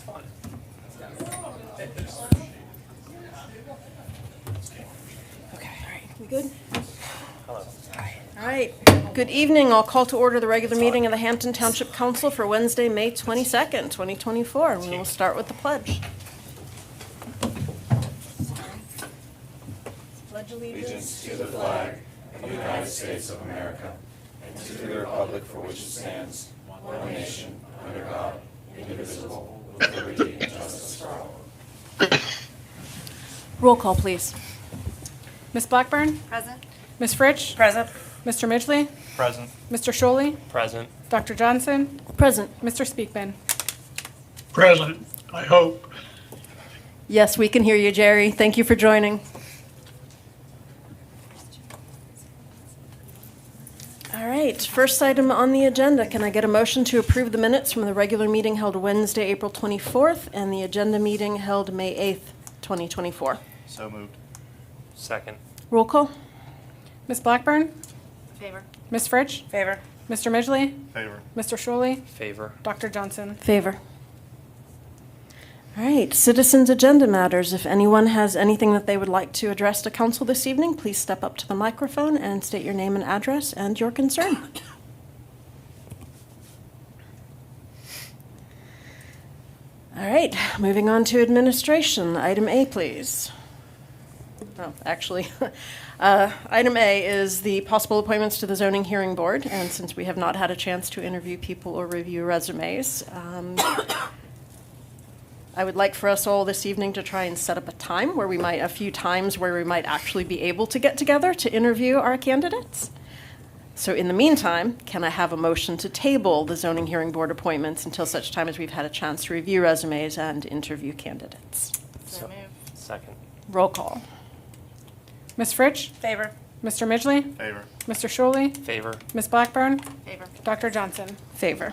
That's fine. Okay, all right, we good? Hello. All right, good evening. I'll call to order the regular meeting of the Hampton Township Council for Wednesday, May 22nd, 2024. We will start with the pledge. Pledge Allegiance to the flag of the United States of America and to the republic for which it stands, one nation, under God, indivisible, with liberty and justice for all. Roll call, please. Ms. Blackburn? Present. Ms. Fritsch? Present. Mr. Midgley? Present. Mr. Scholle? Present. Dr. Johnson? Present. Mr. Speakman? Present, I hope. Yes, we can hear you, Jerry. Thank you for joining. All right, first item on the agenda. Can I get a motion to approve the minutes from the regular meeting held Wednesday, April 24th, and the agenda meeting held May 8th, 2024? So moved. Second. Roll call? Ms. Blackburn? Favor. Ms. Fritsch? Favor. Mr. Midgley? Favor. Mr. Scholle? Favor. Dr. Johnson? Favor. All right, citizens' agenda matters. If anyone has anything that they would like to address to council this evening, please step up to the microphone and state your name and address and your concern. All right, moving on to administration. Item A, please. Oh, actually, item A is the possible appointments to the zoning hearing board. And since we have not had a chance to interview people or review resumes, I would like for us all this evening to try and set up a few times where we might actually be able to get together to interview our candidates. So in the meantime, can I have a motion to table the zoning hearing board appointments until such time as we've had a chance to review resumes and interview candidates? So move. Second. Roll call. Ms. Fritsch? Favor. Mr. Midgley? Favor. Mr. Scholle? Favor. Ms. Blackburn? Favor. Dr. Johnson? Favor.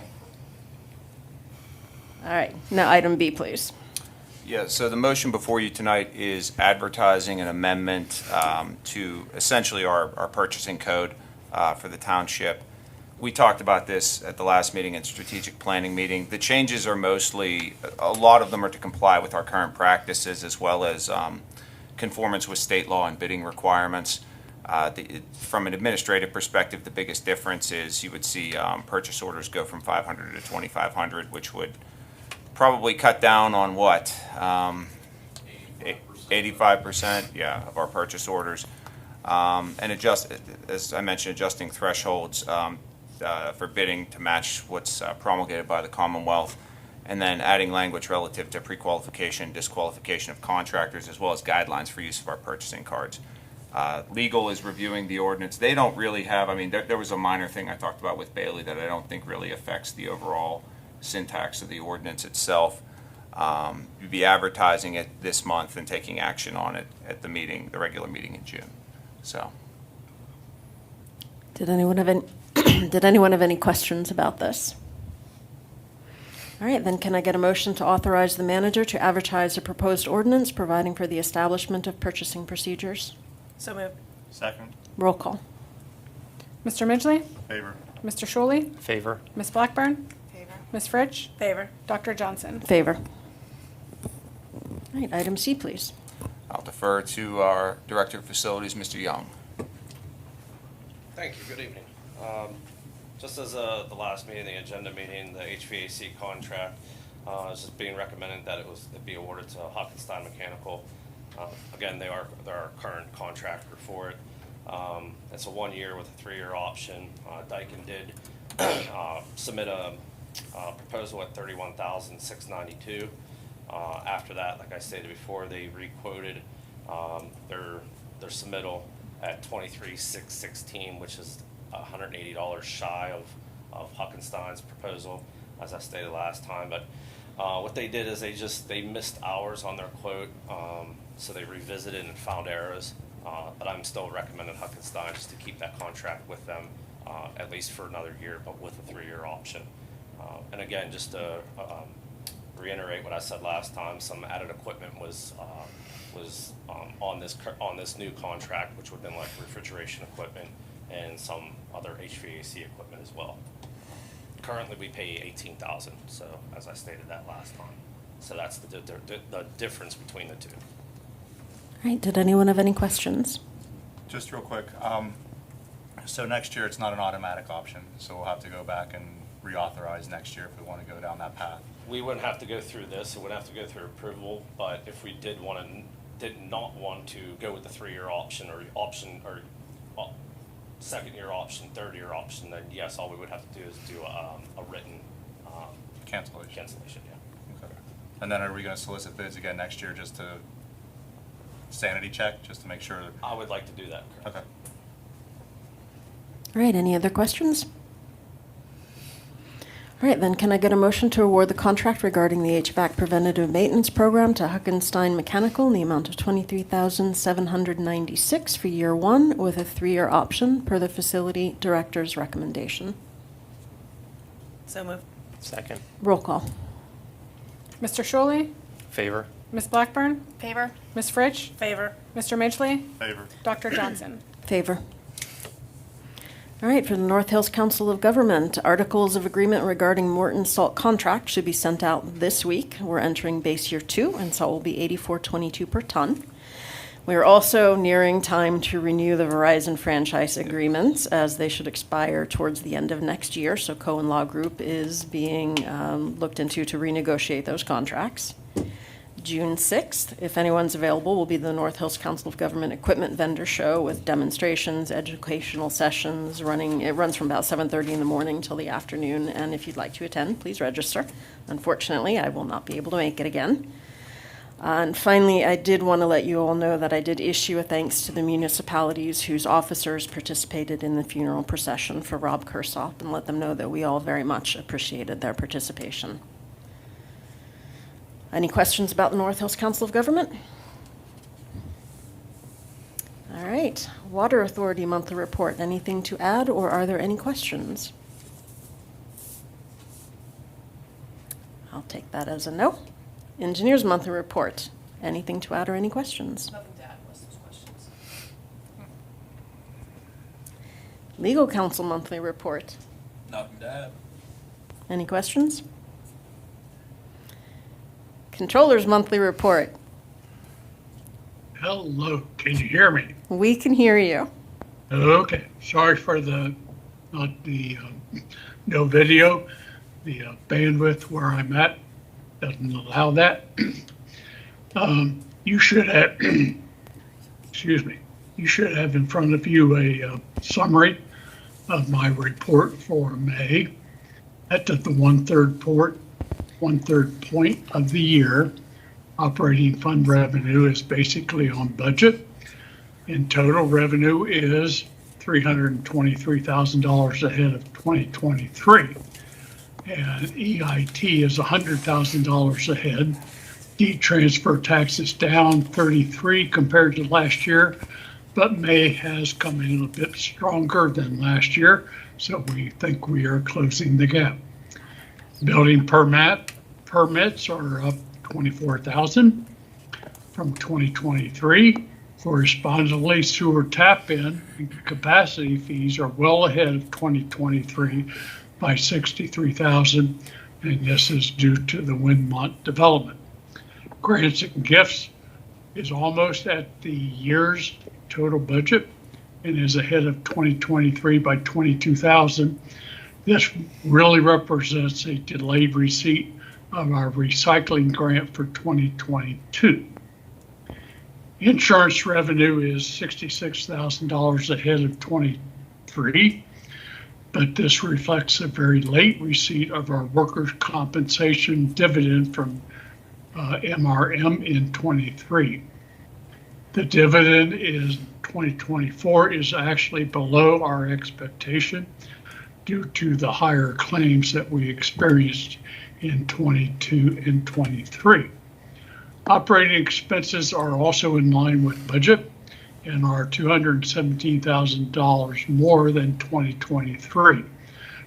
All right, now item B, please. Yeah, so the motion before you tonight is advertising an amendment to essentially our purchasing code for the township. We talked about this at the last meeting and strategic planning meeting. The changes are mostly, a lot of them are to comply with our current practices as well as conformance with state law and bidding requirements. From an administrative perspective, the biggest difference is you would see purchase orders go from 500 to 2,500, which would probably cut down on what? 85%, yeah, of our purchase orders. And adjust, as I mentioned, adjusting thresholds for bidding to match what's promulgated by the Commonwealth, and then adding language relative to pre-qualification, disqualification of contractors, as well as guidelines for use of our purchasing cards. Legal is reviewing the ordinance. They don't really have, there was a minor thing I talked about with Bailey that I don't think really affects the overall syntax of the ordinance itself. You'd be advertising it this month and taking action on it at the meeting, the regular meeting in June. So, Did anyone have any questions about this? All right, then can I get a motion to authorize the manager to advertise a proposed ordinance providing for the establishment of purchasing procedures? So move. Second. Roll call. Mr. Midgley? Favor. Mr. Scholle? Favor. Ms. Blackburn? Favor. Ms. Fritsch? Favor. Dr. Johnson? Favor. All right, item C, please. I'll defer to our Director of Facilities, Mr. Young. Thank you. Good evening. Just as the last meeting, the agenda meeting, the HVAC contract is just being recommended that it be awarded to Hockenstein Mechanical. Again, they're our current contractor for it. It's a 1 year with a 3-year option. Daikin did submit a proposal at $31,692. After that, like I stated before, they re-quoted their submittal at $23,616, which is $180 shy of Hockenstein's proposal, as I stated last time. But what they did is they missed hours on their quote, so they revisited and found errors. But I'm still recommending Hockenstein just to keep that contract with them at least for another year, but with a 3-year option. And again, just to reiterate what I said last time, some added equipment was on this new contract, which would have been like refrigeration equipment and some other HVAC equipment as well. Currently, we pay $18,000. So as I stated that last time. So that's the difference between the two. All right, did anyone have any questions? Just real quick, so next year it's not an automatic option, so we'll have to go back and reauthorize next year if we want to go down that path. We wouldn't have to go through this, it wouldn't have to go through approval, but if we did not want to go with the 3-year option or second-year option, third-year option, then yes, all we would have to do is do a written Cancellation. cancellation, yeah. Okay. And then are we going to solicit bids again next year just to sanity check, just to make sure? I would like to do that, correct. Okay. All right, any other questions? All right, then can I get a motion to award the contract regarding the HVAC preventative maintenance program to Huckenstein Mechanical in the amount of $23,796 for year 1 with a 3-year option per the facility director's recommendation? So moved. Second. Roll call. Mr. Shuley, Favor? Ms. Blackburn, Favor? Ms. Fritsch, Favor. Mr. Midgley, Favor. Dr. Johnson. Favor. All right, for the North Hills Council of Government, articles of agreement regarding Morton Salt contract should be sent out this week. We're entering base year 2, and salt will be $84.22 per ton. We are also nearing time to renew the Verizon franchise agreements, as they should expire towards the end of next year. So Cohen Law Group is being looked into to renegotiate those contracts. June 6th, if anyone's available, will be the North Hills Council of Government Equipment Vendor Show with demonstrations, educational sessions running. It runs from about 7:30 in the morning till the afternoon, and if you'd like to attend, please register. Unfortunately, I will not be able to make it again. And finally, I did want to let you all know that I did issue a thanks to the municipalities whose officers participated in the funeral procession for Rob Kersop, and let them know that we all very much appreciated their participation. Any questions about the North Hills Council of Government? All right, Water Authority monthly report. Anything to add, or are there any questions? I'll take that as a no. Engineers monthly report. Anything to add or any questions? Nothing to add, unless there's questions. Legal counsel monthly report. Nothing to add. Any questions? Controllers monthly report. Hello, can you hear me? We can hear you. Okay, sorry for no video. The bandwidth where I'm at doesn't allow that. You should have, excuse me, you should have in front of you a summary of my report for May. At the 1/3 point of the year, operating fund revenue is basically on budget. In total, revenue is $323,000 ahead of 2023. And EIT is $100,000 ahead. D-transfer tax is down 33 compared to last year, but May has come in a bit stronger than last year, so we think we are closing the gap. Building permits are up 24,000 from 2023. Correspondingly, sewer tap-in and capacity fees are well ahead of 2023 by 63,000, and this is due to the Windmont development. Grants and gifts is almost at the year's total budget and is ahead of 2023 by 22,000. This really represents a delayed receipt of our recycling grant for 2022. Insurance revenue is $66,000 ahead of 23, but this reflects a very late receipt of our workers' compensation dividend from MRM in 23. The dividend in 2024 is actually below our expectation due to the higher claims that we experienced in 22 and 23. Operating expenses are also in line with budget and are $217,000 more than 2023.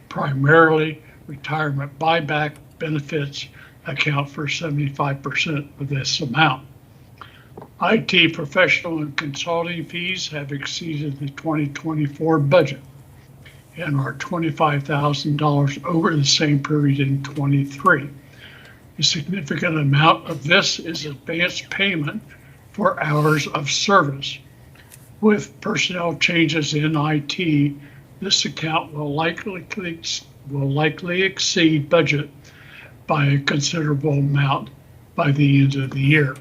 Primarily, retirement buyback benefits account for 75% of this amount. IT professional and consulting fees have exceeded the 2024 budget and are $25,000 over the same period in 23. A significant amount of this is advanced payment for hours of service. With personnel changes in IT, this account will likely exceed budget by a considerable amount by the end of the year.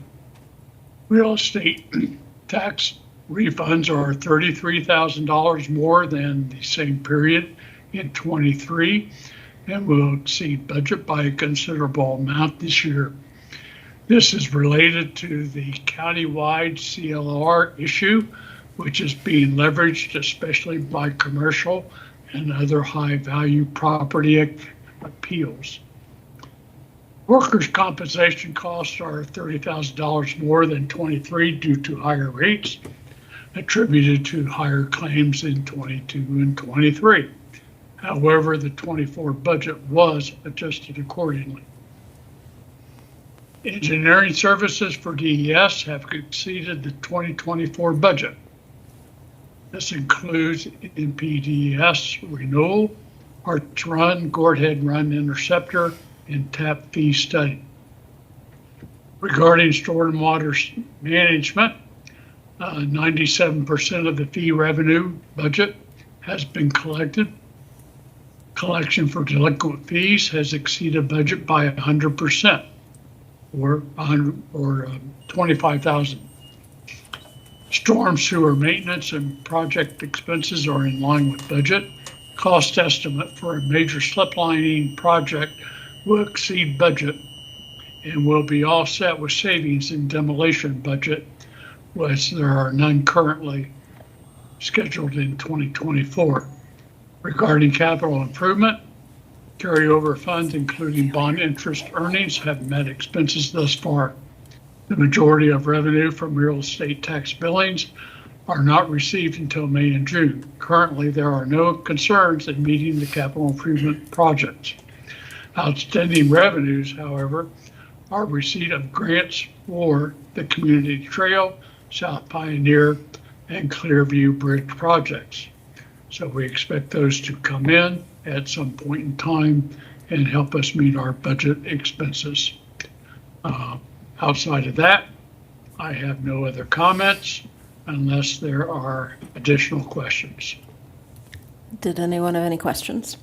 Real estate tax refunds are $33,000 more than the same period in '23 and will exceed budget by a considerable amount this year. This is related to the countywide CLR issue, which is being leveraged especially by commercial and other high-value property appeals. Workers' compensation costs are $30,000 more than '23 due to higher rates attributed to higher claims in '22 and '23. However, the '24 budget was adjusted accordingly. Engineering services for DES have exceeded the 2024 budget. This includes NPDES renewal, Arch Run, Gordhead Run Interceptor, and TAP fee study. Regarding stormwater management, 97% of the fee revenue budget has been collected. Collection for delinquent fees has exceeded budget by 100%, or 25,000. Storm sewer maintenance and project expenses are in line with budget. Cost estimate for a major slip lining project will exceed budget and will be offset with savings in demolition budget, which there are none currently scheduled in 2024. Regarding capital improvement, carryover funds, including bond interest earnings, have met expenses thus far. The majority of revenue from real estate tax billings are not received until May and June. Currently, there are no concerns in meeting the capital improvement projects. Outstanding revenues, however, are receipt of grants for the Community Trail, South Pioneer, and Clearview Bridge projects. So we expect those to come in at some point in time and help us meet our budget expenses. Outside of that, I have no other comments unless there are additional questions. Did anyone have any questions?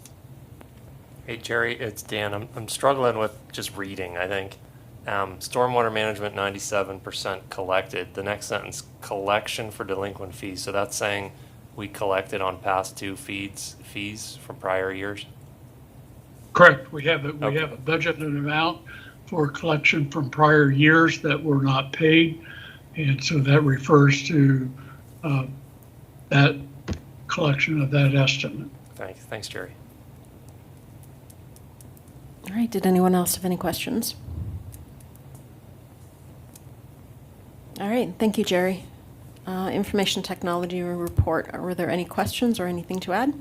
Hey Jerry, it's Dan. I'm struggling with just reading, I think. Stormwater management 97% collected. The next sentence, collection for delinquent fees. So that's saying we collected on past due fees from prior years? Correct. We have a Okay. budgeted amount for collection from prior years that were not paid. And so that refers to that collection of that estimate. Thanks, Jerry. All right, did anyone else have any questions? All right, thank you, Jerry. Information technology report, were there any questions or anything to add?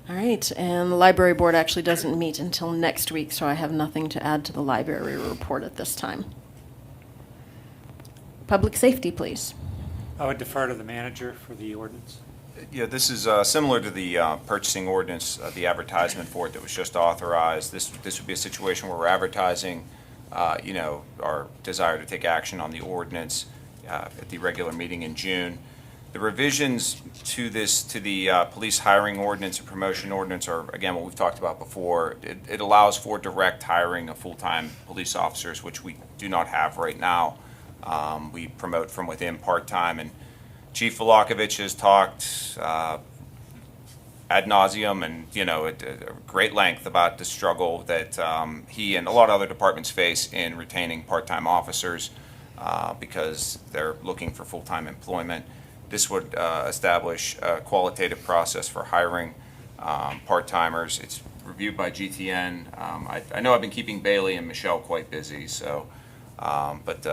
All right, and the library board actually doesn't meet until next week, so I have nothing to add to the library report at this time. Public safety, please. I would defer to the manager for the ordinance. Yeah, this is similar to the purchasing ordinance, the advertisement for it that was just authorized. This would be a situation where we're advertising, our desire to take action on the ordinance at the regular meeting in June. The revisions to the police hiring ordinance and promotion ordinance are, again, what we've talked about before. It allows for direct hiring of full-time police officers, which we do not have right now. We promote from within part-time, and Chief Volakovich has talked ad nauseum and, at great length about the struggle that he and a lot of other departments face in retaining part-time officers because they're looking for full-time employment. This would establish a qualitative process for hiring part-timers. It's reviewed by GTN. I know I've been keeping Bailey and Michelle quite busy, so but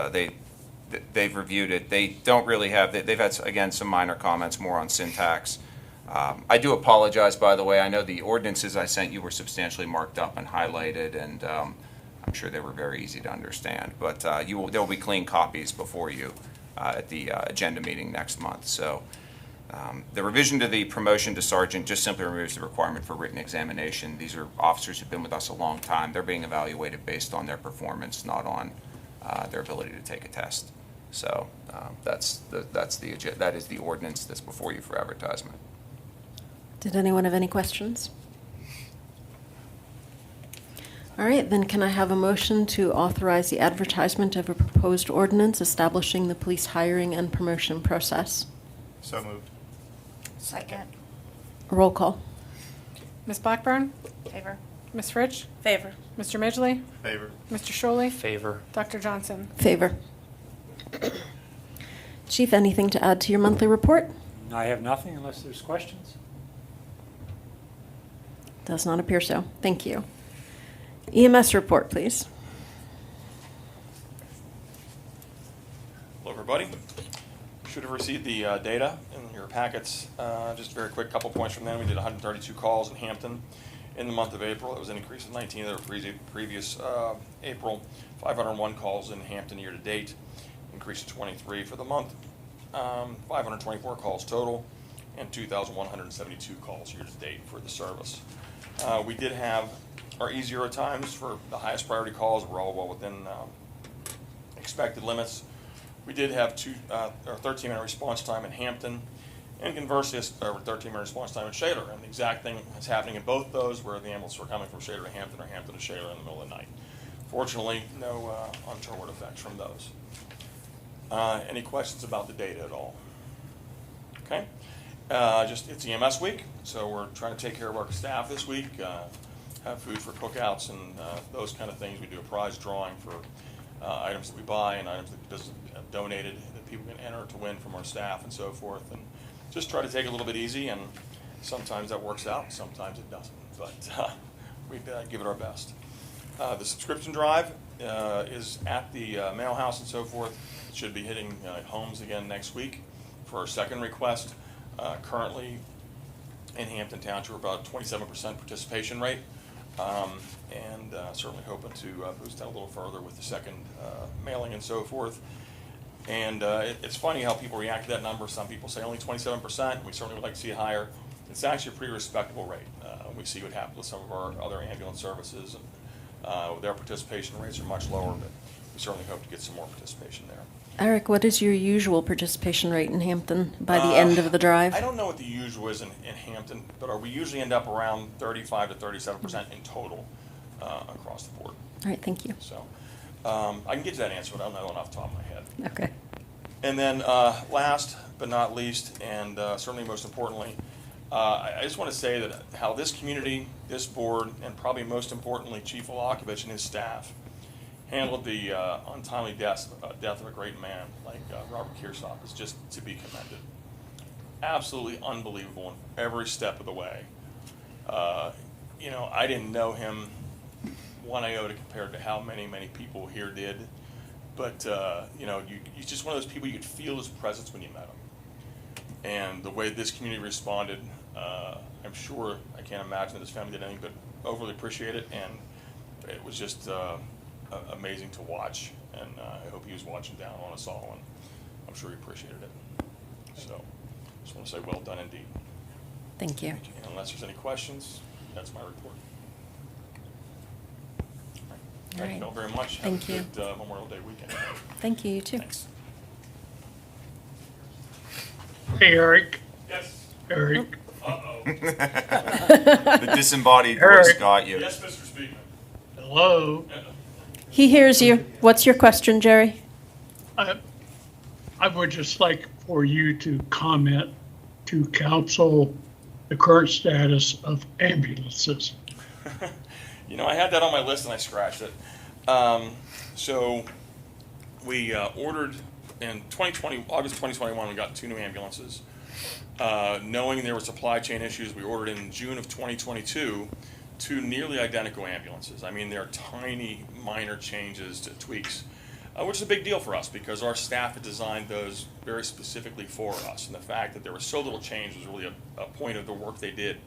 they've reviewed it. They don't really have. They've had, again, some minor comments more on syntax. I do apologize, by the way. I know the ordinances I sent you were substantially marked up and highlighted, and I'm sure they were very easy to understand. But there will be clean copies before you at the agenda meeting next month. So The revision to the promotion to sergeant just simply removes the requirement for written examination. These are officers who've been with us a long time. They're being evaluated based on their performance, not on their ability to take a test. So that is the ordinance that's before you for advertisement. Did anyone have any questions? All right, then can I have a motion to authorize the advertisement of a proposed ordinance establishing the police hiring and promotion process? So moved. Second. Roll call. Ms. Blackburn, Favor. Ms. Fritsch, Favor. Mr. Midgley, Favor. Mr. Sholey, Favor. Dr. Johnson. Favor. Chief, anything to add to your monthly report? I have nothing unless there's questions. Does not appear so. Thank you. EMS report, please. Hello, everybody. You should have received the data in your packets. Just a very quick couple points from them. We did 132 calls in Hampton in the month of April. It was an increase of 19 over previous April. 501 calls in Hampton year to date, increase of 23 for the month. 524 calls total, and 2,172 calls year to date for the service. We did have our E0 times for the highest priority calls were all well within expected limits. We did have 13-minute response time in Hampton, and conversely, a 13-minute response time in Shaler. And the exact thing is happening in both those, where the ambulance were coming from Shaler to Hampton or Hampton to Shaler in the middle of the night. Fortunately, no untoward effects from those. Any questions about the data at all? Okay. It's EMS week, so we're trying to take care of our staff this week. Have food for cookouts and those kind of things. We do a prize drawing for items that we buy and items that the business have donated that people can enter to win from our staff and so forth. And just try to take it a little bit easy, and sometimes that works out, sometimes it doesn't. But we give it our best. The subscription drive is at the mail house and so forth. It should be hitting homes again next week for our second request. Currently in Hampton Township, we're about 27% participation rate. And certainly hoping to boost that a little further with the second mailing and so forth. And it's funny how people react to that number. Some people say only 27%. We certainly would like to see it higher. It's actually a pretty respectable rate. We see what happens with some of our other ambulance services, and their participation rates are much lower, but we certainly hope to get some more participation there. Eric, what is your usual participation rate in Hampton by the end of the drive? I don't know what the usual is in Hampton, but we usually end up around 35 to 37% in total across the board. All right, thank you. So I can get you that answer, but I don't know it off the top of my head. Okay. And then last but not least, and certainly most importantly, I just want to say that how this community, this board, and probably most importantly, Chief Wolakovich and his staff handled the untimely death of a great man like Robert Kiersop is just to be commended. Absolutely unbelievable in every step of the way. I didn't know him one iota compared to how many people here did, but he's just one of those people you could feel his presence when you met him. And the way this community responded, I'm sure, I can't imagine that his family did anything but overly appreciate it, and it was just amazing to watch, and I hope he was watching down on us all, and I'm sure he appreciated it. So, just want to say well done indeed. Thank you. And unless there's any questions, that's my report. Thank you all very much. Thank you. Have a good Memorial Day weekend. Thank you, you too. Thanks. Hey, Eric. Yes. Eric. Uh-oh. The disembodied Eric. voice got you. Yes, Mr. Speaker. Hello. He hears you. What's your question, Jerry? I would just like for you to comment to council the current status of ambulances. I had that on my list and I scratched it. So we ordered in 2020, August 2021, we got 2 new ambulances. Knowing there were supply chain issues, we ordered in June of 2022 2 nearly identical ambulances. I mean, they're tiny, minor changes to tweaks, which is a big deal for us because our staff had designed those very specifically for us. And the fact that there was so little change was really a point of the work they did.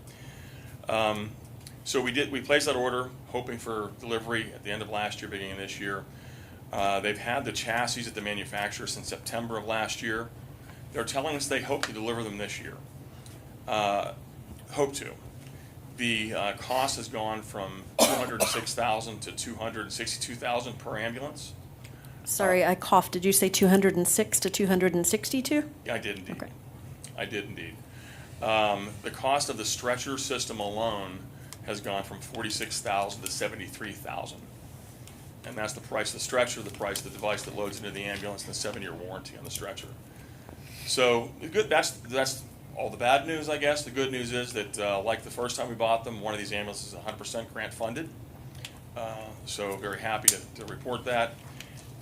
So we placed that order, hoping for delivery at the end of last year, beginning of this year. They've had the chassis at the manufacturer since September of last year. They're telling us they hope to deliver them this year. Hope to. The cost has gone from $206,000 to $262,000 per ambulance. Sorry, I coughed. Did you say 206 to 262? Yeah, I did indeed. Okay. I did indeed. The cost of the stretcher system alone has gone from $46,000 to $73,000. And that's the price of the stretcher, the price of the device that loads into the ambulance, and the 7-year warranty on the stretcher. So the good, that's all the bad news, I guess. The good news is that, like the first time we bought them, one of these ambulances is 100% grant funded. So very happy to report that.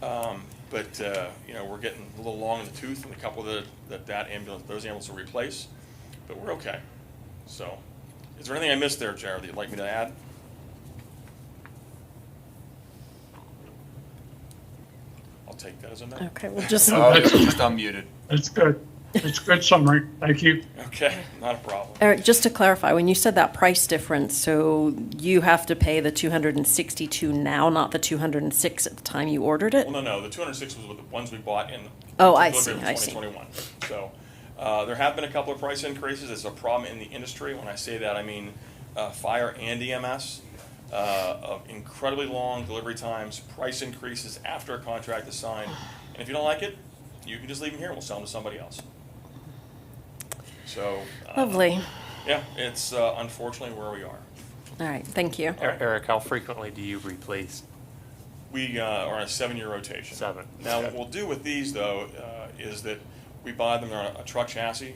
But we're getting a little long in the tooth in a couple of those ambulances will replace, but we're okay. So, is there anything I missed there, Jared, that you'd like me to add? I'll take that as a no. Okay, well, just, Oh, just unmuted. That's good. That's a good summary. Thank you. Okay, not a problem. Eric, just to clarify, when you said that price difference, so you have to pay the 262 now, not the 206 at the time you ordered it? Well, no, the 206 was with the ones we bought in Oh, I delivery see, in I see. 2021. So, there have been a couple of price increases. It's a problem in the industry. When I say that, I mean fire and EMS. Of incredibly long delivery times, price increases after a contract is signed. And if you don't like it, you can just leave them here and we'll sell them to somebody else. So, Lovely. yeah, it's unfortunately where we are. All right, thank you. Eric, how frequently do you replace? We are on a 7-year rotation. 7. Now, Okay. what we'll do with these, though, is that we buy them on a truck chassis,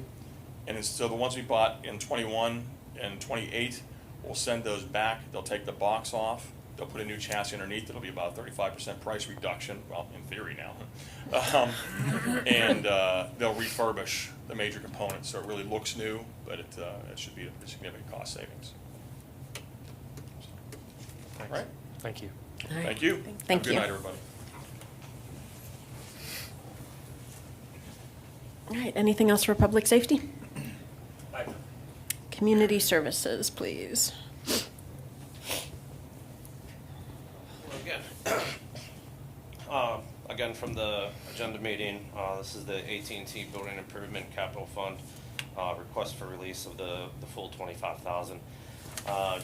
and so the ones we bought in 21 and 28, we'll send those back. They'll take the box off. They'll put a new chassis underneath. It'll be about a 35% price reduction, well, in theory now. And they'll refurbish the major components, so it really looks new, but it should be a significant cost savings. Thanks. Right? Thank you. All right. Thank you. Thank Have a you. good night, everybody. All right, anything else for public safety? Community services, please. Again, from the agenda meeting, this is the AT&T Building Improvement Capital Fund request for release of the full $25,000.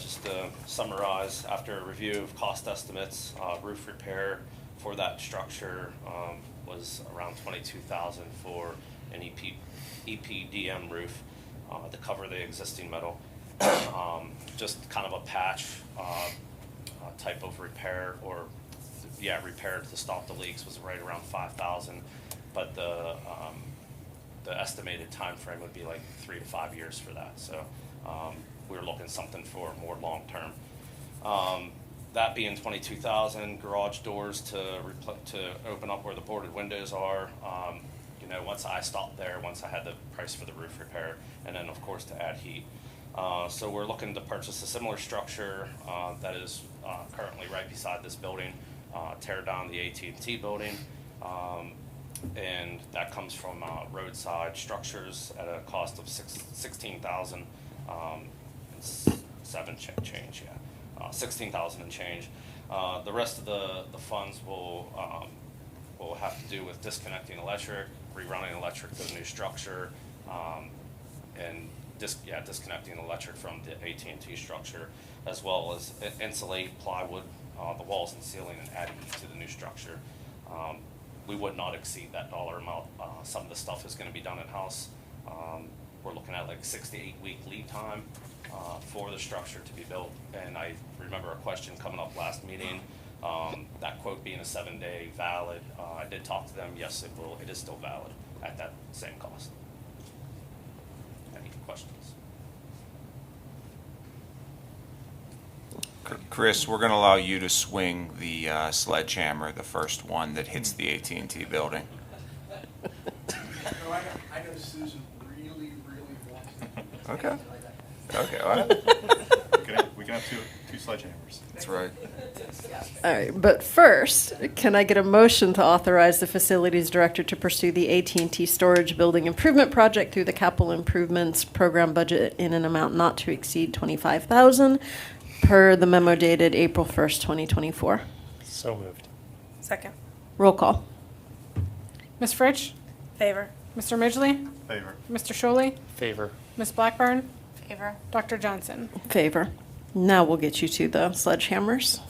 Just to summarize, after a review of cost estimates, roof repair for that structure was around $22,000 for an EPDM roof to cover the existing metal. Just kind of a patch type of repair, or repair to stop the leaks was right around $5,000, but the estimated time frame would be like 3 to 5 years for that. So we were looking something for more long term. That being $22,000, garage doors to open up where the boarded windows are. Once I stopped there, once I had the price for the roof repair, and then of course to add heat. So we're looking to purchase a similar structure that is currently right beside this building, tear down the AT&T building, and that comes from roadside structures at a cost of $16,000 change, 16,000 and change. The rest of the funds will have to do with disconnecting electric, rerunning electric to the new structure, and disconnecting electric from the AT&T structure, as well as insulate plywood, the walls and ceiling, and add heat to the new structure. We would not exceed that dollar amount. Some of the stuff is going to be done in-house. We're looking at like 6 to 8 week lead time for the structure to be built. And I remember a question coming up last meeting, that quote being a 7-day valid. I did talk to them. Yes, it is still valid at that same cost. Any questions? Chris, we're going to allow you to swing the sledgehammer, the first one that hits the AT&T building. I know Susan really wants to. Okay. Okay, all right. We can have two sledgehammers. That's right. All right, but first, can I get a motion to authorize the facilities director to pursue the AT&T storage building improvement project through the capital improvements program budget in an amount not to exceed $25,000 per the memo dated April 1st, 2024? So moved. Second. Roll call. Ms. Fritsch? Favor. Mr. Midgley? Favor. Mr. Sholey? Favor. Ms. Blackburn? Favor. Dr. Johnson? Favor. Now we'll get you to the sledgehammers.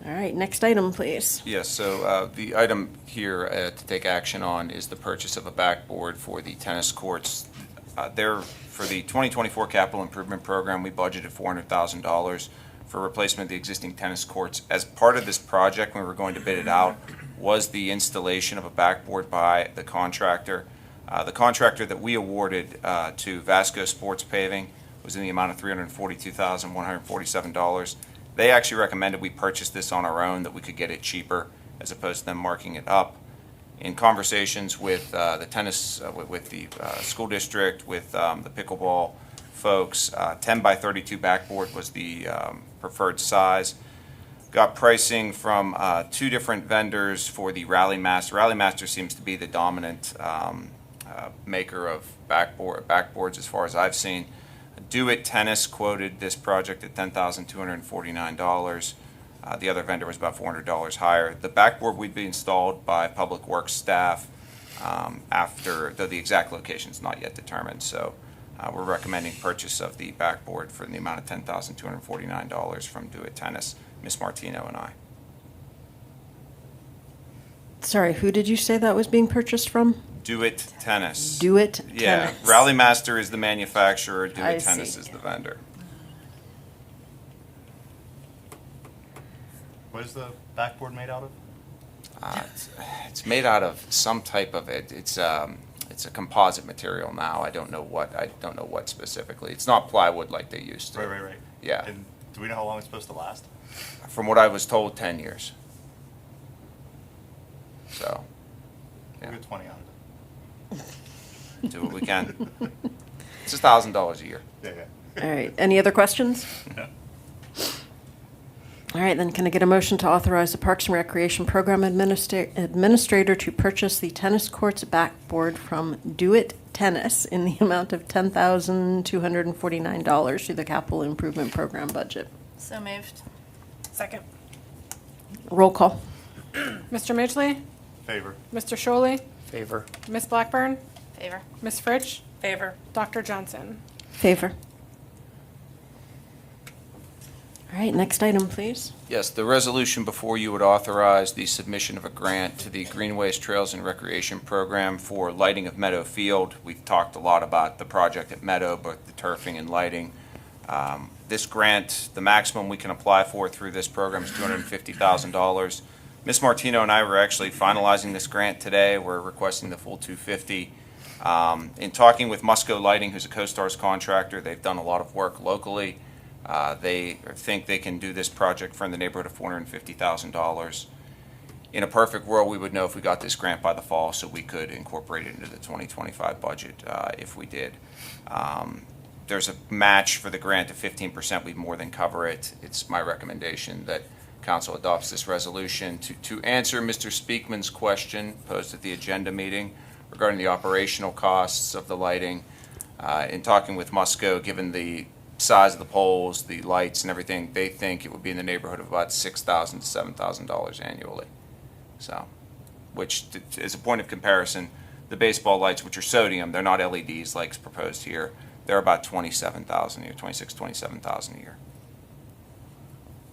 All right, next item, please. Yes, so the item here to take action on is the purchase of a backboard for the tennis courts. For the 2024 capital improvement program, we budgeted $400,000 for replacement of the existing tennis courts. As part of this project, when we were going to bid it out, was the installation of a backboard by the contractor. The contractor that we awarded to Vasco Sports Paving was in the amount of $342,147. They actually recommended we purchase this on our own, that we could get it cheaper as opposed to them marking it up. In conversations with the tennis, with the school district, with the pickleball folks, 10 by 32 backboard was the preferred size. Got pricing from 2 different vendors for the Rally Master. Rally Master seems to be the dominant maker of backboards as far as I've seen. Do It Tennis quoted this project at $10,249. The other vendor was about $400 higher. The backboard would be installed by Public Works staff after, though the exact location is not yet determined. So we're recommending purchase of the backboard for the amount of $10,249 from Do It Tennis, Ms. Martino and I. Sorry, who did you say that was being purchased from? Do It Tennis. Do It Yeah, Tennis. Rally Master is the manufacturer, Do I It Tennis see. is the vendor. What is the backboard made out of? It's made out of some type of it. It's a composite material now. I don't know what specifically. It's not plywood like they used to. Right. Yeah. And do we know how long it's supposed to last? From what I was told, 10 years. So, We'll yeah, get 20 out of do what we can. It's $1,000 a year. it. Yeah. All right, any other questions? No. All right, then can I get a motion to authorize the Parks and Recreation Program Administrator to purchase the tennis courts backboard from Do It Tennis in the amount of $10,249 through the Capital Improvement Program budget? So moved. Second. Roll call. Mr. Midgley? Favor. Mr. Sholey? Favor. Ms. Blackburn? Favor. Ms. Fritsch? Favor. Dr. Johnson? Favor. All right, next item, please. Yes, the resolution before you would authorize the submission of a grant to the Greenways Trails and Recreation Program for lighting of Meadow Field. We've talked a lot about the project at Meadow, both the turfing and lighting. This grant, the maximum we can apply for through this program is $250,000. Ms. Martino and I were actually finalizing this grant today. We're requesting the full $250,000. In talking with Musco Lighting, who's a CoStarz contractor, they've done a lot of work locally. They think they can do this project for in the neighborhood of $450,000. In a perfect world, we would know if we got this grant by the fall, so we could incorporate it into the 2025 budget if we did. There's a match for the grant of 15%. We'd more than cover it. It's my recommendation that Council adopts this resolution. To answer Mr. Speakman's question posed at the agenda meeting regarding the operational costs of the lighting, in talking with Musco, given the size of the poles, the lights and everything, they think it would be in the neighborhood of about $6,000 to $7,000 annually. So, which is a point of comparison, the baseball lights, which are sodium, they're not LEDs like is proposed here. They're about $27,000 a year, $27,000 a year.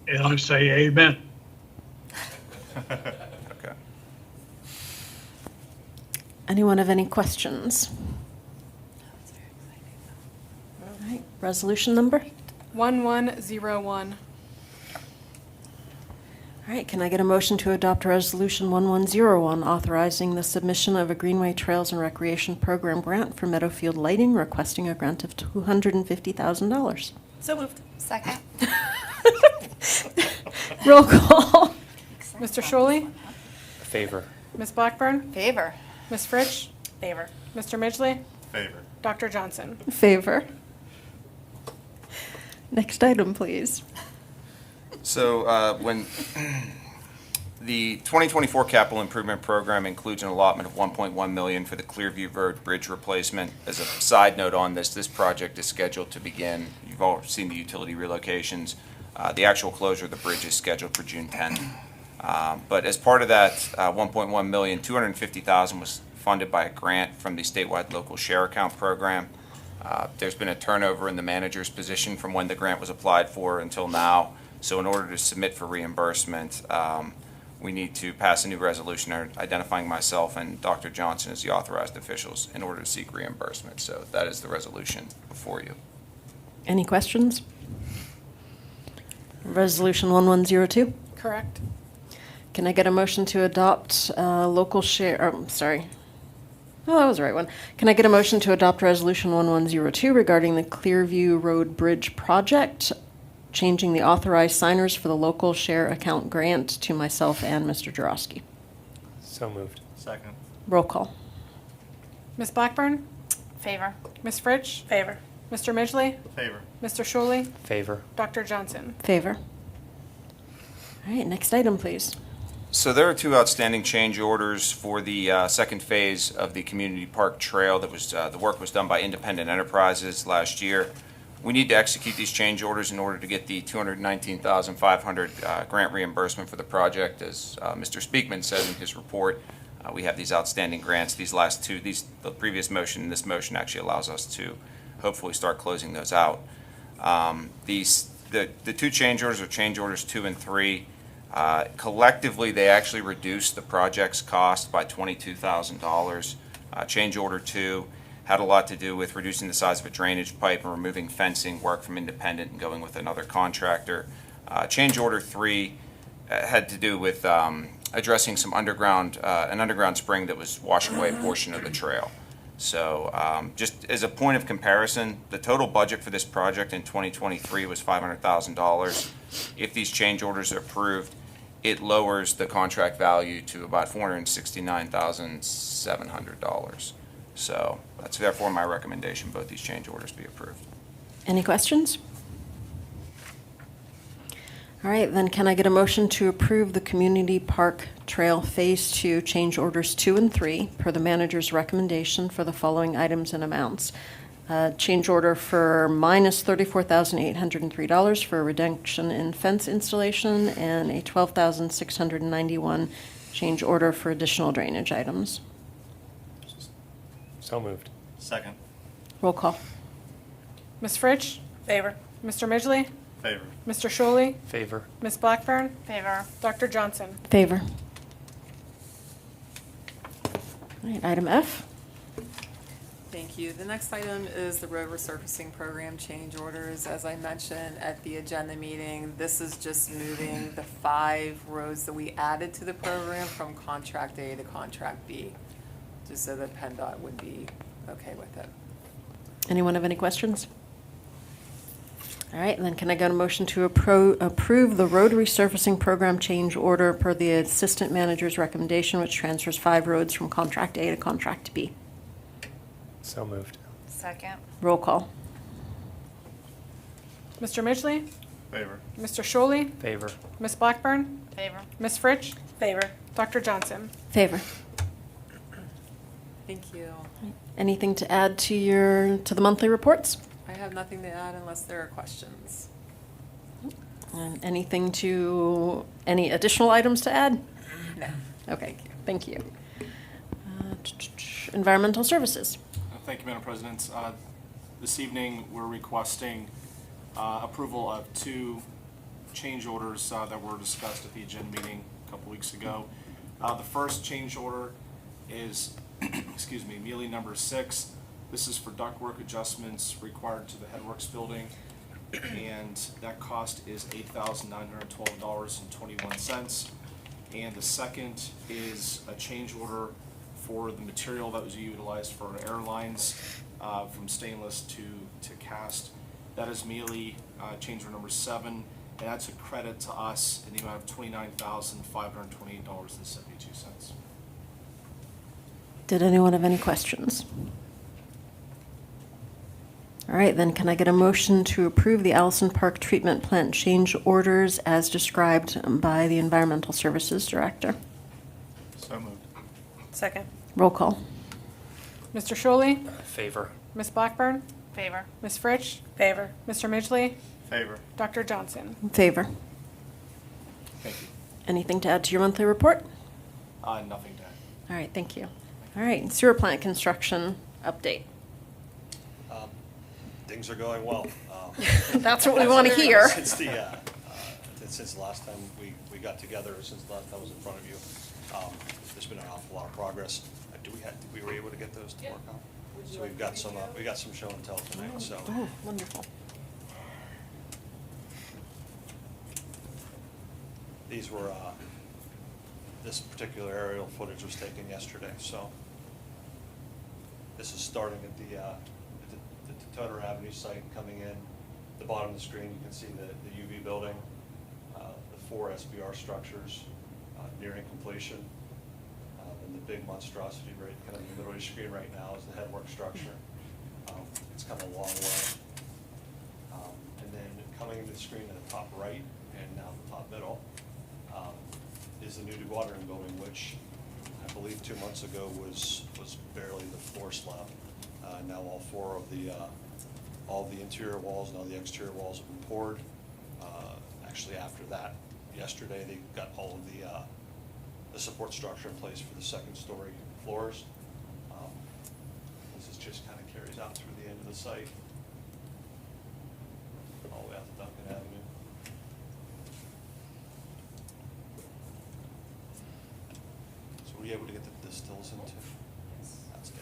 And I say amen. Okay. Anyone have any questions? All right, resolution number? 1101. All right, can I get a motion to adopt Resolution 1101, authorizing the submission of a Greenway Trails and Recreation Program grant for Meadowfield lighting, requesting a grant of $250,000? So moved. Second. Roll call. Mr. Sholey? Favor. Ms. Blackburn? Favor. Ms. Fritsch? Favor. Mr. Midgley? Favor. Dr. Johnson? Favor. Next item, please. So when the 2024 capital improvement program includes an allotment of $1.1 million for the Clearview Road Bridge replacement. As a side note on this project is scheduled to begin. You've all seen the utility relocations. The actual closure of the bridge is scheduled for June 10th. But as part of that 1.1 million, 250,000 was funded by a grant from the statewide local share account program. There's been a turnover in the manager's position from when the grant was applied for until now. So in order to submit for reimbursement, we need to pass a new resolution identifying myself and Dr. Johnson as the authorized officials in order to seek reimbursement. So that is the resolution before you. Any questions? Resolution 1102. Correct. Can I get a motion to adopt local share, sorry. Oh, that was the right one. Can I get a motion to adopt Resolution 1102 regarding the Clearview Road Bridge project, changing the authorized signers for the local share account grant to myself and Mr. Jarosky? So moved. Second. Roll call. Ms. Blackburn? Favor. Ms. Fritsch? Favor. Mr. Midgley? Favor. Mr. Shuley? Favor. Dr. Johnson? Favor. All right, next item, please. So there are two outstanding change orders for the second phase of the Community Park Trail that was, the work was done by Independent Enterprises last year. We need to execute these change orders in order to get the $219,500 grant reimbursement for the project. As Mr. Speakman said in his report, we have these outstanding grants. These last two, the previous motion and this motion actually allows us to hopefully start closing those out. The two change orders are change orders 2 and 3. Collectively, they actually reduced the project's cost by $22,000. Change order 2 had a lot to do with reducing the size of a drainage pipe and removing fencing work from Independent and going with another contractor. Change order 3 had to do with addressing some an underground spring that was washing away a portion of the trail. So just as a point of comparison, the total budget for this project in 2023 was $500,000. If these change orders are approved, it lowers the contract value to about $469,700. So that's therefore my recommendation, both these change orders be approved. Any questions? All right, then can I get a motion to approve the Community Park Trail Phase 2 change orders 2 and 3 per the manager's recommendation for the following items and amounts? Change order for minus $34,803 for a reduction in fence installation and a $12,691 change order for additional drainage items. So moved. Second. Roll call. Ms. Fritsch? Favor. Mr. Midgley? Favor. Mr. Shuley? Favor. Ms. Blackburn? Favor. Dr. Johnson? Favor. All right, item F. Thank you. The next item is the road resurfacing program change orders. As I mentioned at the agenda meeting, this is just moving the 5 roads that we added to the program from contract A to contract B, just so that PennDOT would be okay with it. Anyone have any questions? All right, and then can I get a motion to approve the road resurfacing program change order per the assistant manager's recommendation, which transfers 5 roads from contract A to contract B? So moved. Second. Roll call. Mr. Midgley? Favor. Mr. Shuley? Favor. Ms. Blackburn? Favor. Ms. Fritsch? Favor. Dr. Johnson? Favor. Thank you. Anything to add to the monthly reports? I have nothing to add unless there are questions. Any additional items to add? No. Okay, thank you. Environmental services. Thank you, Madam President. This evening, we're requesting approval of 2 change orders that were discussed at the agenda meeting a couple weeks ago. The first change order is, excuse me, Mealy number 6. This is for ductwork adjustments required to the Headworks building, and that cost is $8,912.21. And the second is a change order for the material that was utilized for airlines from stainless to cast. That is Mealy change order number 7, and that's a credit to us in the amount of $29,528.72. Did anyone have any questions? All right, then can I get a motion to approve the Allison Park Treatment Plant change orders as described by the Environmental Services Director? So moved. Second. Roll call. Mr. Shuley? Favor. Ms. Blackburn? Favor. Ms. Fritsch? Favor. Mr. Midgley? Favor. Dr. Johnson? In favor. Thank you. Anything to add to your monthly report? Nothing to add. All right, thank you. All right, sewer plant construction update. Things are going well. That's what we want to hear. Since the last time we got together, since the last time I was in front of you, there's been an awful lot of progress. We were able to get those to work out? So we've got some show and tell tonight, so. Oh, wonderful. These were, this particular aerial footage was taken yesterday, so. This is starting at the Toner Avenue site coming in. The bottom of the screen, you can see the UV building, the 4 SBR structures nearing completion. And the big monstrosity right kind of in the middle of the screen right now is the headwork structure. It's come a long way. And then coming into the screen in the top right and now the top middle is the new dewatering building, which I believe 2 months ago was barely the floor slab. Now all the interior walls and all the exterior walls have been poured. Actually, after that, yesterday they got all of the support structure in place for the second-story floors. This is just kind of carries out through the end of the site, all the way out to Duncan Avenue. So were you able to get the stills into? That's good.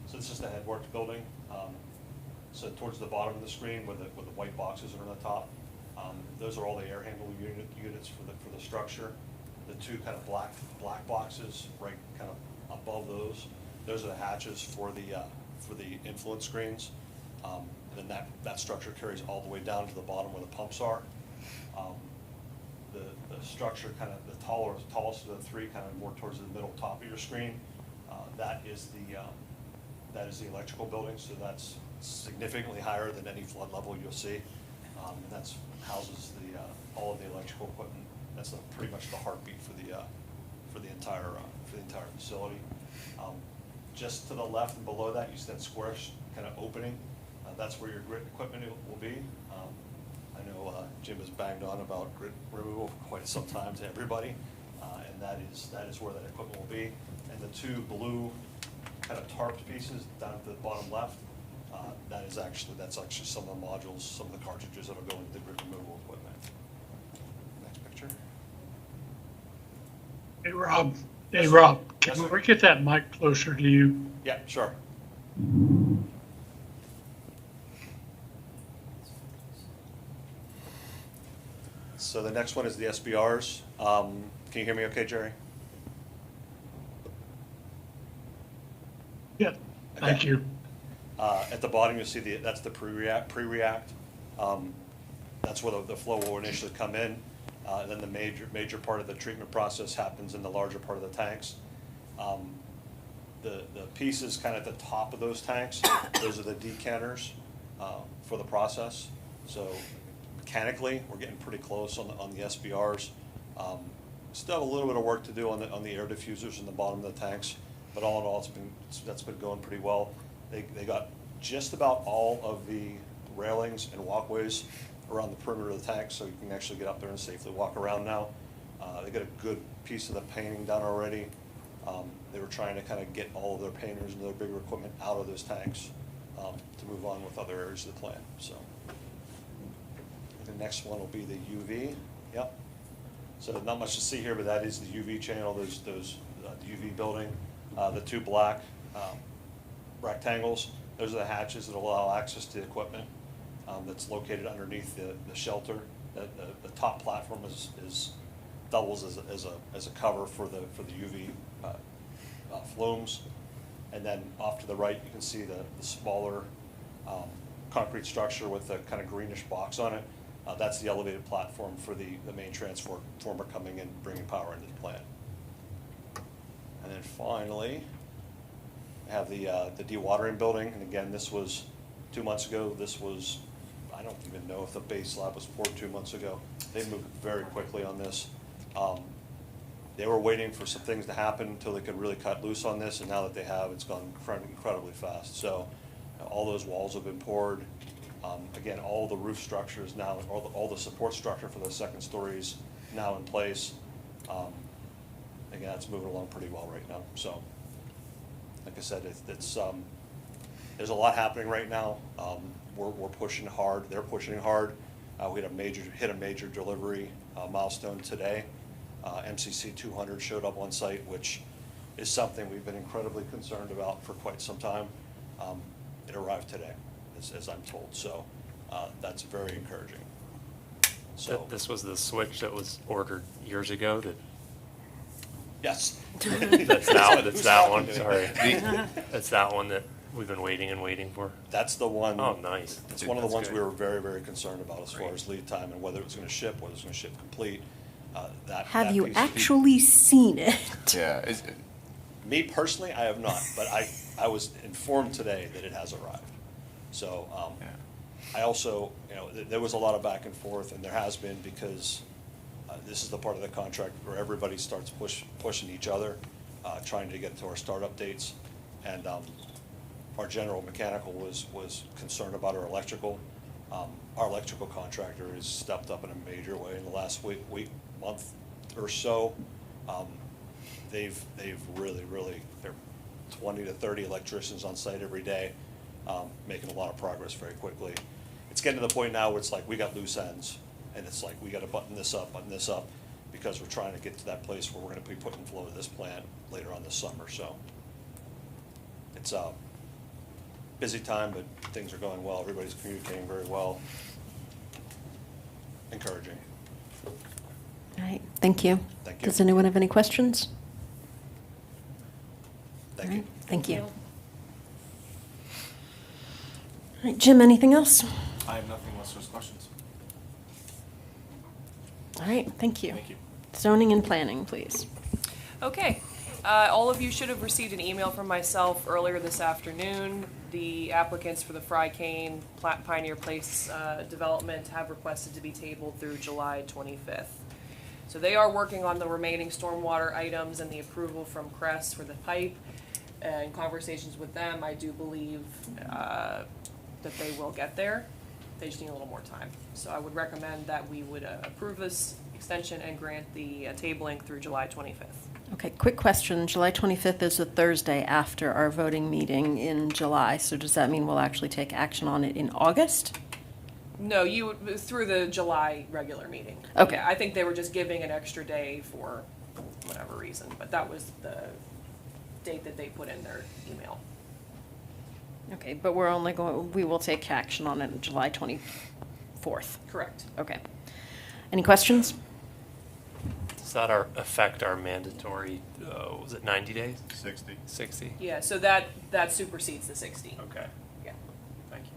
So this is the headwork building. So towards the bottom of the screen where the white boxes are on the top, those are all the air handling units for the structure. The two kind of black boxes right kind of above those are the hatches for the influence screens. And then that structure carries all the way down to the bottom where the pumps are. The structure kind of the tallest of the three, kind of more towards the middle top of your screen. That is the electrical building, so that's significantly higher than any flood level you'll see. And that's houses all of the electrical equipment. That's pretty much the heartbeat for the entire facility. Just to the left and below that, you see that square kind of opening. That's where your grit equipment will be. I know Jim has banged on about grit removal for quite some time to everybody, and that is where that equipment will be. And the two blue kind of tarped pieces down at the bottom left, that's actually some of the modules, some of the cartridges that will go into the grit removal equipment. Next picture. Hey, Rob. Hey, Yes, Rob, Yes, can sir. we get that mic closer to you? Yeah, sure. So the next one is the SBRs. Can you hear me okay, Jerry? Yeah, thank Okay. you. At the bottom, you'll see that's the pre-react. That's where the flow will initially come in. Then the major part of the treatment process happens in the larger part of the tanks. The pieces kind of at the top of those tanks, those are the decanters for the process. So mechanically, we're getting pretty close on the SBRs. Still have a little bit of work to do on the air diffusers in the bottom of the tanks, but all in all, that's been going pretty well. They got just about all of the railings and walkways around the perimeter of the tank, so you can actually get up there and safely walk around now. They got a good piece of the painting done already. They were trying to kind of get all of their painters and their bigger equipment out of those tanks to move on with other areas of the plant. So the next one will be the UV. Yep. So not much to see here, but that is the UV channel. The UV building. The two black rectangles. Those are the hatches that allow access to the equipment that's located underneath the shelter. The top platform doubles as a cover for the UV flumes. And then off to the right, you can see the smaller concrete structure with the kind of greenish box on it. That's the elevated platform for the main transformer coming in, bringing power into the plant. And then finally, I have the dewatering building. And again, this was 2 months ago. I don't even know if the base slab was poured 2 months ago. They moved very quickly on this. They were waiting for some things to happen until they could really cut loose on this, and now that they have, it's gone incredibly fast. So All those walls have been poured. Again, all the roof structures now, all the support structure for the second stories now in place. Again, it's moving along pretty well right now. So, like I said, there's a lot happening right now. We're pushing hard. They're pushing hard. We hit a major delivery milestone today. MCC 200 showed up on site, which is something we've been incredibly concerned about for quite some time. It arrived today, as I'm told. So that's very encouraging. So This was the switch that was ordered years ago that, yes, that's that Who's one, talking to me? sorry. That's that one that we've been waiting and waiting for. That's the one. Oh, nice. It's one of the That's ones good. we were very, very concerned about as far Great. as lead time and whether it was going to ship, whether it was going to ship complete. Have that you piece- actually seen it? Yeah. Me personally, I have not, but I was informed today that it has arrived. So, I also, there was a lot of back and forth, and there has been, because this is the part of the contract where everybody starts pushing each other, trying to get to our startup dates. And our general mechanical was concerned about our electrical. Our electrical contractor has stepped up in a major way in the last month or so. They've really, there are 20 to 30 electricians on site every day, making a lot of progress very quickly. It's getting to the point now where it's like we got loose ends, and it's like we got to button this up, because we're trying to get to that place where we're going to be putting flow to this plant later on this summer. So it's a busy time, but things are going well. Everybody's communicating very well. Encouraging. All right, thank you. Thank you. Does anyone have any questions? Thank All you. right, thank you. All right, Jim, anything else? I have nothing unless there's questions. All right, thank you. Thank you. Zoning and planning, please. Okay, all of you should have received an email from myself earlier this afternoon. The applicants for the Fry Cane Pioneer Place development have requested to be tabled through July 25th. So they are working on the remaining stormwater items and the approval from Crest for the pipe. In conversations with them, I do believe that they will get there. They just need a little more time. So I would recommend that we would approve this extension and grant the tabling through July 25th. Okay, quick question. July 25th is the Thursday after our voting meeting in July, so does that mean we'll actually take action on it in August? No, through the July regular meeting. Okay. Yeah, I think they were just giving an extra day for whatever reason, but that was the date that they put in their email. Okay, but we will take action on it on July 24th. Correct. Okay. Any questions? Does that affect our mandatory, was it 90 days? 60. 60? Yeah, so that supersedes the 60. Okay, Yeah. thank you.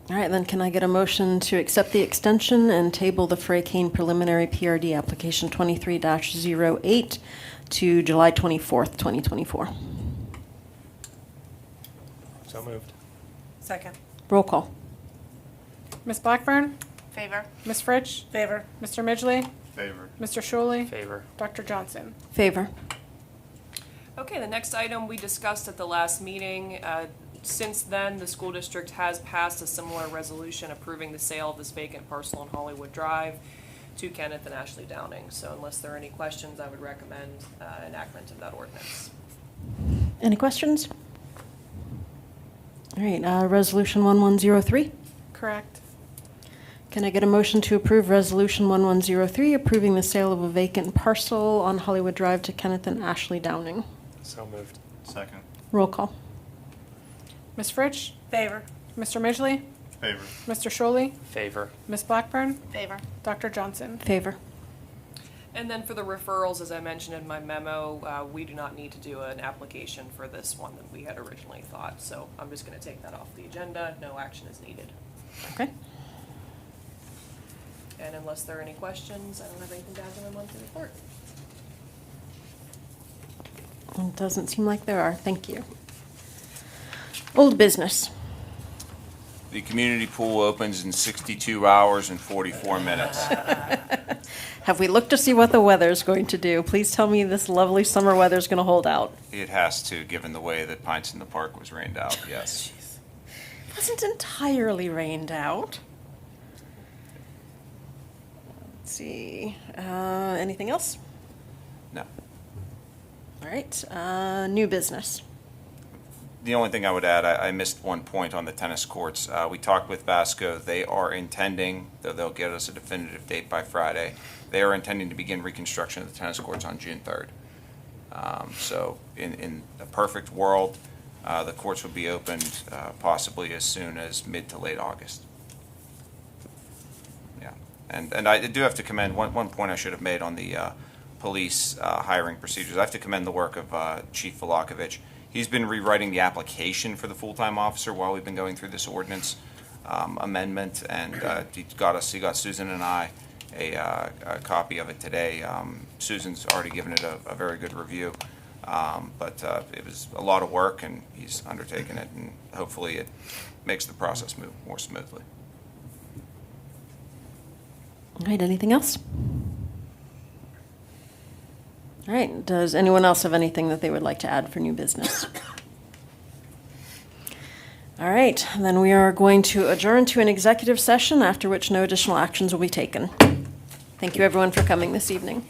All right, then can I get a motion to accept the extension and table the Fray Cane preliminary PRD application 23-08 to July 24th, 2024? So moved. Second. Roll call. Ms. Blackburn? Favor. Ms. Fritsch? Favor. Mr. Midgley? Favor. Mr. Shuley? Favor. Dr. Johnson? Favor. Okay, the next item we discussed at the last meeting. Since then, the school district has passed a similar resolution approving the sale of this vacant parcel on Hollywood Drive to Kenneth and Ashley Downing. So unless there are any questions, I would recommend enactment of that ordinance. Any questions? All right, resolution 1103. Correct. Can I get a motion to approve resolution 1103 approving the sale of a vacant parcel on Hollywood Drive to Kenneth and Ashley Downing? So moved. Second. Roll call. Ms. Fritsch? Favor. Mr. Midgley? Favor. Mr. Shuley? Favor. Ms. Blackburn? Favor. Dr. Johnson? Favor. And then for the referrals, as I mentioned in my memo, we do not need to do an application for this one that we had originally thought. So I'm just going to take that off the agenda. No action is needed. Okay. And unless there are any questions, I don't have anything to add to my monthly report. It doesn't seem like there are. Thank you. Old business. The community pool opens in 62 hours and 44 minutes. Have we looked to see what the weather's going to do? Please tell me this lovely summer weather's going to hold out. It has to, given the way that Pints in the Park was rained out, yes. It wasn't entirely rained out. Let's see. Anything else? No. All right. New business. The only thing I would add, I missed one point on the tennis courts. We talked with Vasco. They are intending, though they'll get us a definitive date by Friday, they are intending to begin reconstruction of the tennis courts on June 3rd. So in a perfect world, the courts would be opened possibly as soon as mid to late August. Yeah, and I do have to commend, one point I should have made on the police hiring procedures. I have to commend the work of Chief Velakovich. He's been rewriting the application for the full-time officer while we've been going through this ordinance amendment, and he got Susan and I a copy of it today. Susan's already given it a very good review, but it was a lot of work, and he's undertaken it, and hopefully it makes the process move more smoothly. All right. Anything else? All right. Does anyone else have anything that they would like to add for new business? All right. Then we are going to adjourn to an executive session, after which no additional actions will be taken. Thank you, everyone, for coming this evening.